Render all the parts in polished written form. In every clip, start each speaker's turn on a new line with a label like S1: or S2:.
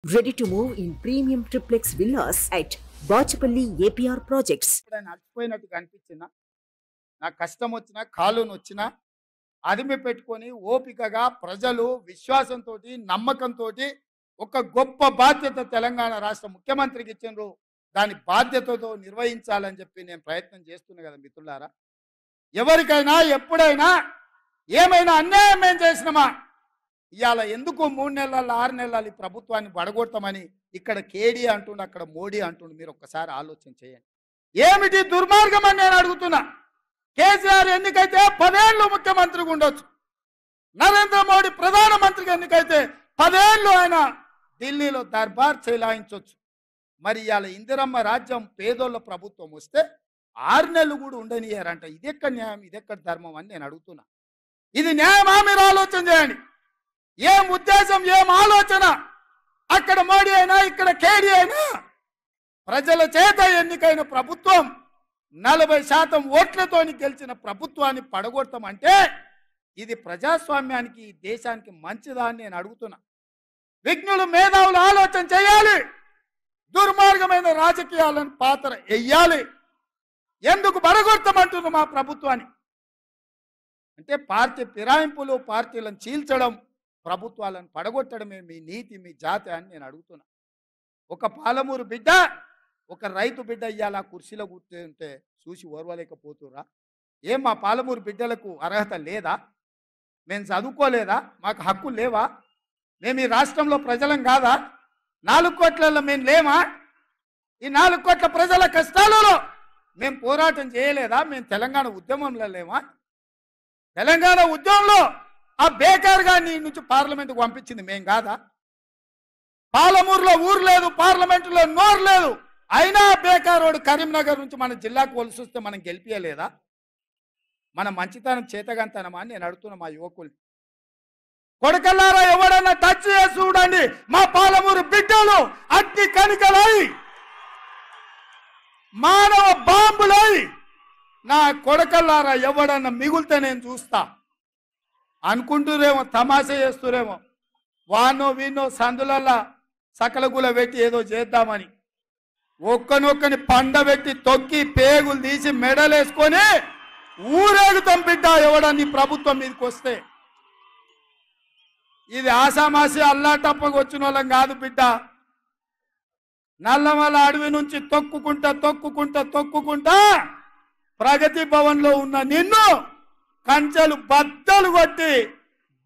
S1: Ready to move in premium triplex villas at Bachapalli APR Projects.
S2: అలసిపోయినట్టుగా అనిపించిందా? నాకు కష్టం వచ్చినా కాలు నొచ్చినా అదిమి పెట్టుకొని ఓపికగా ప్రజలు విశ్వాసంతో నమ్మకంతో ఒక గొప్ప బాధ్యత తెలంగాణ రాష్ట్ర ముఖ్యమంత్రికి ఇచ్చిండ్రు. దాని బాధ్యతతో నిర్వహించాలని చెప్పి నేను ప్రయత్నం చేస్తున్నా కదా మిత్రులారా. ఎవరికైనా ఎప్పుడైనా ఏమైనా అన్యాయం ఏం చేసినామా ఇవాళ ఎందుకు 3 నెలల 6 నెలలు ఈ ప్రభుత్వాన్ని పడగొడతామని ఇక్కడ కేడీ అంటుండు, అక్కడ మోడీ అంటుండు. మీరు ఒక్కసారి ఆలోచన చేయండి. ఏమిటి దుర్మార్గం అని నేను అడుగుతున్నా. కేసీఆర్ ఎన్నికైతే 10 ఏళ్ళు ముఖ్యమంత్రిగా ఉండొచ్చు. నరేంద్ర మోడీ ప్రధానమంత్రిగా ఎన్నికైతే 10 ఏళ్ళు ఆయన ఢిల్లీలో దర్బార్ చెలాయించవచ్చు. మరి ఇవాళ ఇందిరమ్మ రాజ్యం పేదోళ్ళ ప్రభుత్వం వస్తే 6 నెలలు కూడా ఉండనియారంట. ఇదెక్కడ న్యాయం, ఇదెక్కడ ధర్మం అని నేను అడుగుతున్నా. ఇది న్యాయమా? మీరు ఆలోచన చేయండి. ఏం ఉద్దేశం, ఏం ఆలోచన? అక్కడ మోడీ అయినా ఇక్కడ కేడీ అయినా ప్రజల చేత ఎన్నికైన ప్రభుత్వం 40% ఓట్లతోని గెలిచిన ప్రభుత్వాన్ని పడగొడతామంటే ఇది ప్రజాస్వామ్యానికి దేశానికి మంచిదా అని నేను అడుగుతున్నా. విజ్ఞులు మేధావులు ఆలోచన చేయాలి. దుర్మార్గమైన రాజకీయాలను పాత్ర వెయ్యాలి. ఎందుకు పడగొడతామంటున్నారు మా ప్రభుత్వాన్ని అంటే పార్టీ ఫిరాయింపులు, పార్టీలను చీల్చడం, ప్రభుత్వాలను పడగొట్టడమే మీ నీతి, మీ జాతి అని నేను అడుగుతున్నా. ఒక పాలమూరు బిడ్డ, ఒక రైతు బిడ్డ ఇయ్యాల కుర్చీలో కూర్చుంటే చూసి ఓర్వలేకపోతురా? ఏం మా పాలమూరు బిడ్డలకు అర్హత లేదా? మేము చదువుకోలేదా? మాకు హక్కులు లేవా? మేము ఈ రాష్ట్రంలో ప్రజలం కాదా? 4 కోట్లలో మేము లేమా? ఈ 4 కోట్ల ప్రజల కష్టాలలో మేము పోరాటం చేయలేదా? మేము తెలంగాణ ఉద్యమంలో లేమా? తెలంగాణ ఉద్యమంలో ఆ బేకార్ గారిని నుంచి పార్లమెంటుకు పంపించింది మేం కాదా? పాలమూరులో ఊరు లేదు, పార్లమెంటులో నోరు లేదు, అయినా బేకారోడు కరీంనగర్ నుంచి మన జిల్లాకు వలసి వస్తే మనం గెలిపియలేదా? మన మంచితనం చేతగంతనమా అని నేను అడుగుతున్నా మా యువకుల్ని. కొడకల్లారా ఎవడన్నా టచ్ చేసి చూడండి, మా పాలమూరు బిడ్డలు అగ్ని కణికలై మానవ బాంబులై నా కొడకల్లారా ఎవడన్నా మిగులితే నేను చూస్తా అనుకుంటూరేమో, తమాషా చేస్తూరేమో. వానో వీనో సందులల్లా సకలగుల పెట్టి ఏదో చేద్దామని ఒక్కనొక్కని పండబెట్టి తొక్కి పేగులు తీసి మెడలేసుకొని ఊరేగుతాం బిడ్డ ఎవడని ప్రభుత్వం మీదకి వస్తే. ఇది ఆసామాసి అల్లాటప్పకు వచ్చిన వాళ్ళం కాదు బిడ్డ. నల్లమల అడవి నుంచి తొక్కుకుంటా ప్రగతి భవన్లో ఉన్న నిన్ను కంచెలు బద్దలు కొట్టి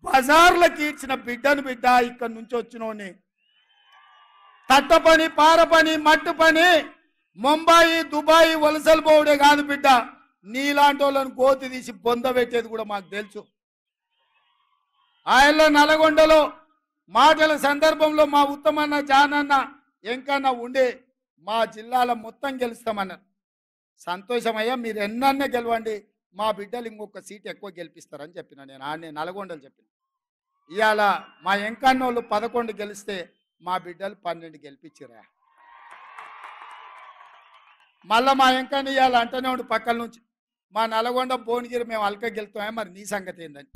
S2: బజార్లకు ఈడ్చిన బిడ్డను బిడ్డ. ఇక్కడి నుంచి వచ్చినోని తట్ట పని, పార పని, మట్టు పని, ముంబాయి దుబాయి వలసలు పోవడే కాదు బిడ్డ. నీలాంటి వాళ్ళని కోతి తీసి బొంద పెట్టేది కూడా మాకు తెలుసు. ఆయనలో నల్గొండలో మాటల సందర్భంలో మా ఉత్తమన్న, జానన్న, ఎంకన్నా ఉండే మా జిల్లాలో మొత్తం గెలుస్తామన్నారు. సంతోషమయ్యా, మీరు ఎన్నన్నా గెలవండి, మా బిడ్డలు ఇంకొక సీట్ ఎక్కువ గెలిపిస్తారని చెప్పిన. నేను నల్గొండలు చెప్పిన. ఇవాళ మా ఎంకన్నోళ్ళు 11 గెలిస్తే మా బిడ్డలు 12 గెలిపించారా. మళ్ళా మా ఎంకన్న ఇవాళ అంటనే ఉండి పక్కల నుంచి మా నల్గొండ భువనగిరి మేము అల్క గెలుతామే, మరి నీ సంగతి ఏందని.